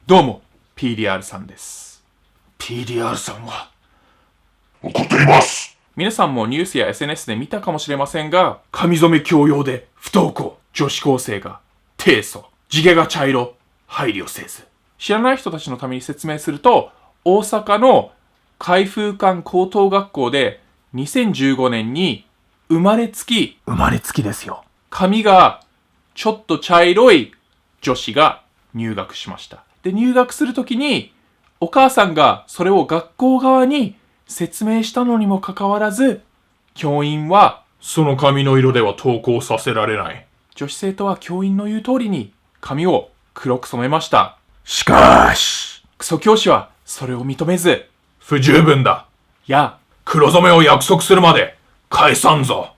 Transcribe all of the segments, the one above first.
どうも PDR さんです。 PDR さんは怒っています。皆さんもニュースや SNS で見たかもしれませんが、髪染め強要で不登校女子高生が提訴、地毛が茶色、配慮せず。知らない人たちのために説明すると、大阪の海風館高等学校で2015年に生まれつきですよ、髪がちょっと茶色い女子が入学しました。で、入学するときにお母さんがそれを学校側に説明したのにもかかわらず、教員はその髪の色では登校させられない。女子生徒は教員の言う通りに髪を黒く染めました。しかしクソ教師はそれを認めず、不十分だ。黒染めを約束するまで返さんぞ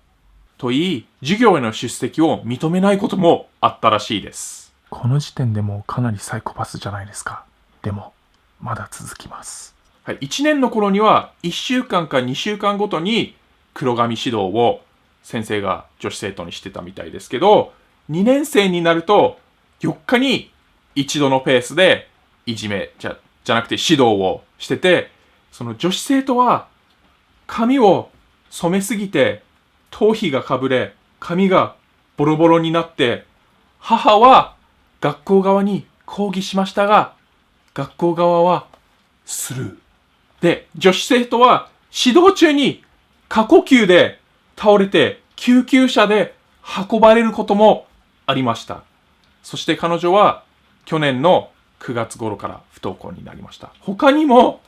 と言い、授業への出席を認めないこともあったらしいです。この時点でもうかなりサイコパスじゃないですか。でもまだ続きます。はい、1年の頃には1週間か2週間ごとに黒髪指導を先生が女子生徒にしてたみたいですけど、2年生になると4日に一度のペースでいじめじゃなくて指導をしてて、その女子生徒は髪を染めすぎて頭皮がかぶれ、髪がボロボロになって、母は学校側に抗議しましたが、学校側はスルーで、女子生徒は指導中に過呼吸で倒れて救急車で運ばれることもありました。そして彼女は去年の9月頃から不登校になりました。他にも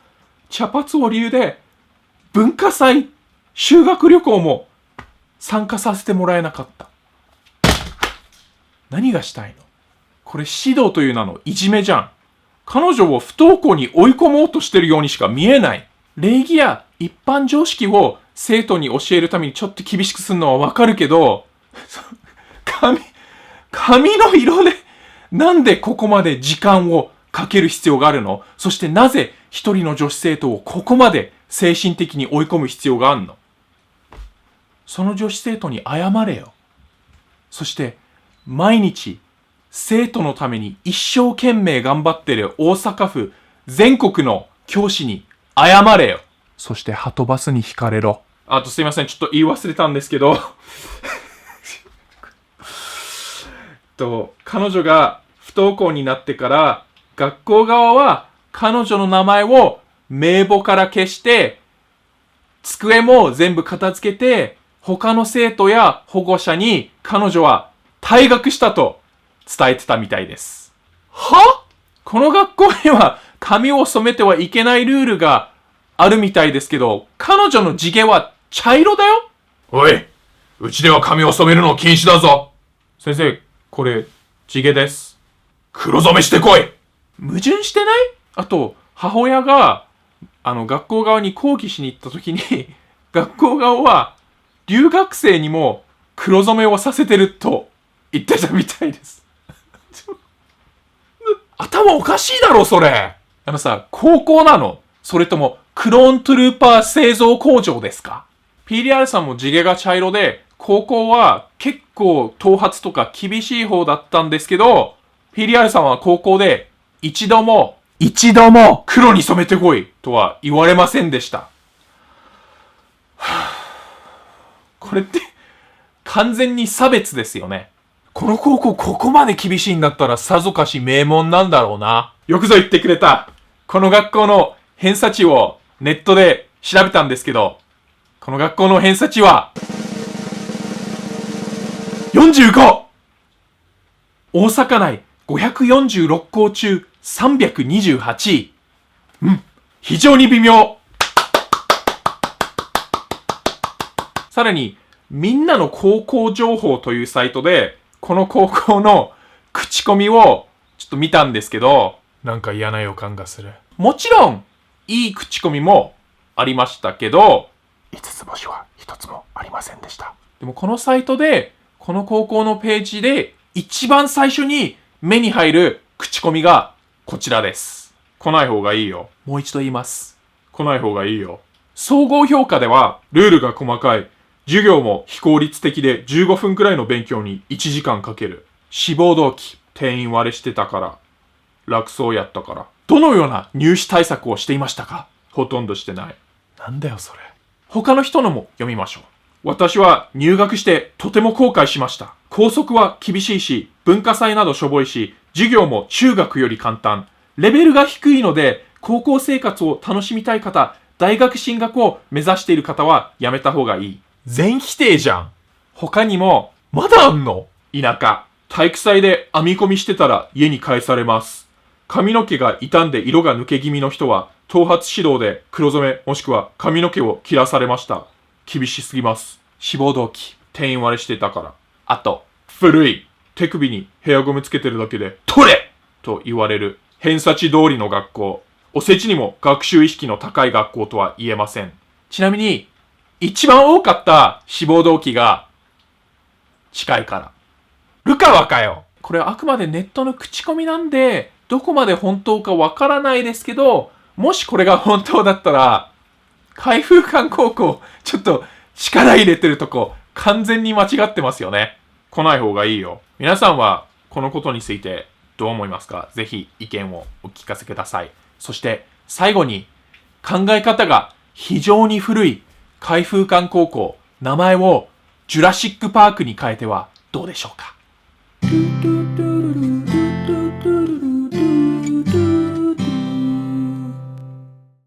茶髪を理由で文化祭、修学旅行も参加させてもらえなかった。何がしたいの？これ指導という名のいじめじゃん。彼女を不登校に追い込もうとしてるようにしか見えない。礼儀や一般常識を生徒に教えるためにちょっと厳しくするのはわかるけど、髪の色でなんでここまで時間をかける必要があるの？そしてなぜ一人の女子生徒をここまで精神的に追い込む必要があるの？その女子生徒に謝れよ。そして毎日生徒のために一生懸命頑張ってる大阪府全国の教師に謝れよ。そしてハトバスに引かれろ。あとすいません、ちょっと言い忘れたんですけど彼女が不登校になってから学校側は彼女の名前を名簿から消して机も全部片付けて他の生徒や保護者に彼女は退学したと伝えてたみたいです。は？この学校には髪を染めてはいけないルールがあるみたいですけど、彼女の地毛は茶色だよ。おい、うちでは髪を染めるの禁止だぞ。先生、これ地毛です。黒染めしてこい。矛盾してない？あと母親が学校側に抗議しに行った時に学校側は留学生にも黒染めをさせてると言ってたみたいです頭おかしいだろそれ。さ、高校なの？それともクローントゥルーパー製造工場ですか？ PDR さんも地毛が茶色で、高校は結構頭髪とか厳しい方だったんですけど、PDR さんは高校で一度も黒に染めてこいとは言われませんでした。これって完全に差別ですよね。この高校ここまで厳しいんだったらさぞかし名門なんだろうな。よくぞ言ってくれた。この学校の偏差値をネットで調べたんですけど、この学校の偏差値は45！ 大阪内546校中328位。非常に微妙。さらに、みんなの高校情報というサイトで、この高校の口コミをちょっと見たんですけど、なんか嫌な予感がする。もちろん、いい口コミもありましたけど、5つ星は1つもありませんでした。でもこのサイトで、この高校のページで一番最初に目に入る口コミがこちらです。来ない方がいいよ。もう一度言います。来ない方がいいよ。総合評価ではルールが細かい。授業も非効率的で15分くらいの勉強に1時間かける。志望動機、定員割れしてたから、楽そうやったから。どのような入試対策をしていましたか？ほとんどしてない。なんだよそれ。他の人のも読みましょう。私は入学してとても後悔しました。校則は厳しいし、文化祭などしょぼいし、授業も中学より簡単。レベルが低いので、高校生活を楽しみたい方、大学進学を目指している方はやめた方がいい。全否定じゃん。他にも、まだあんの？田舎。体育祭で編み込みしてたら家に返されます。髪の毛が傷んで色が抜け気味の人は、頭髪指導で黒染めもしくは髪の毛を切らされました。厳しすぎます。志望動機、定員割れしてたから。あと、古い。手首にヘアゴムつけてるだけで、取れと言われる。偏差値通りの学校。おせちにも学習意識の高い学校とは言えません。ちなみに、一番多かった志望動機が、近いから。ルカワかよ。これはあくまでネットの口コミなんで、どこまで本当かわからないですけど、もしこれが本当だったら、海風館高校、ちょっと力入れてるとこ、完全に間違ってますよね。来ない方がいいよ。皆さんは、このことについてどう思いますか？ぜひ意見をお聞かせください。そして、最後に、考え方が非常に古い海風館高校、名前をジュラシックパークに変えてはどうでしょうか？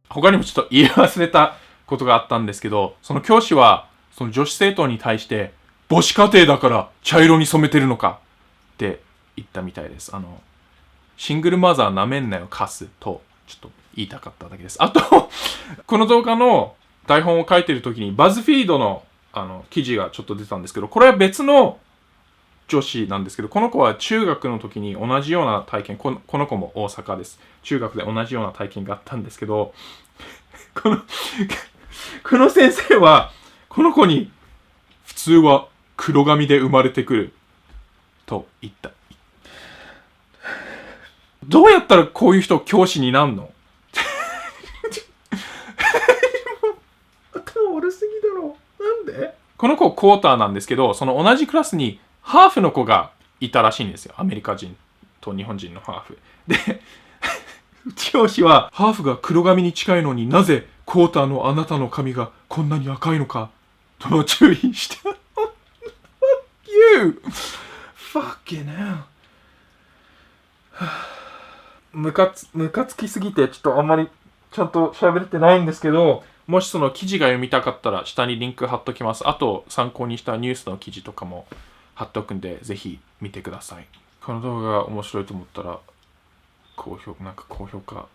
他にもちょっと言い忘れたことがあったんですけど、その教師は、その女子生徒に対して、母子家庭だから茶色に染めてるのかって言ったみたいです。シングルマザーなめんなよカスと、ちょっと言いたかっただけです。あと、この動画の台本を書いてる時に、バズフィードの記事がちょっと出たんですけど、これは別の女子なんですけど、この子は中学の時に同じような体験、この子も大阪です。中学で同じような体験があったんですけど、この先生は、この子に、普通は黒髪で生まれてくる、と言った。どうやったらこういう人教師になるの？頭悪すぎだろ。なんで？この子クォーターなんですけど、その同じクラスにハーフの子がいたらしいんですよ。アメリカ人と日本人のハーフ。で、教師は、ハーフが黒髪に近いのになぜクォーターのあなたの髪がこんなに赤いのか、と注意して。Fuck you! Fucking hell. ムカつきすぎて、ちょっとあんまりちゃんと喋れてないんですけど、もしその記事が読みたかったら下にリンク貼っときます。あと参考にしたニュースの記事とかも貼っとくんで、ぜひ見てください。この動画が面白いと思ったら、高評価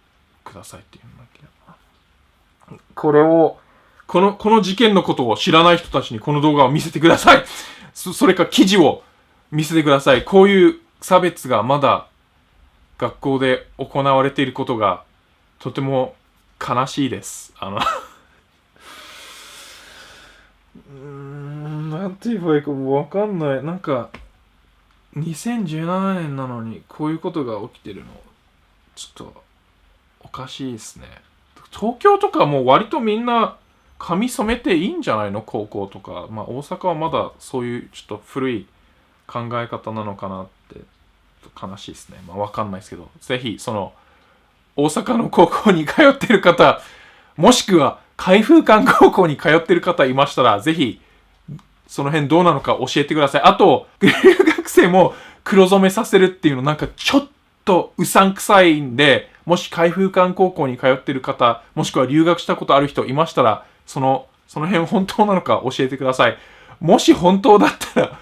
くださいっていうのだけ。この事件のことを知らない人たちにこの動画を見せてください。それか記事を見せてください。こういう差別がまだ学校で行われていることがとても悲しいです。なんて言えばいいかわかんない。なんか、2017年なのにこういうことが起きてるの、ちょっとおかしいですね。東京とかもう割とみんな髪染めていいんじゃないの？高校とか。まあ大阪はまだそういうちょっと古い考え方なのかなって、悲しいですね。まあわかんないですけど、ぜひその大阪の高校に通ってる方、もしくは海風館高校に通ってる方いましたら、ぜひその辺どうなのか教えてください。あと、留学生も黒染めさせるっていうのなんかちょっとうさんくさいんで、もし海風館高校に通ってる方、もしくは留学したことある人いましたら、その辺本当なのか教えてください。もし本当だったら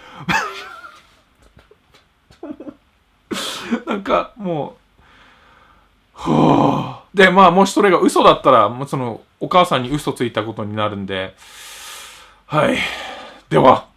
なんかもう、で、まあもしそれが嘘だったら、そのお母さんに嘘ついたことになるんで、はい。では。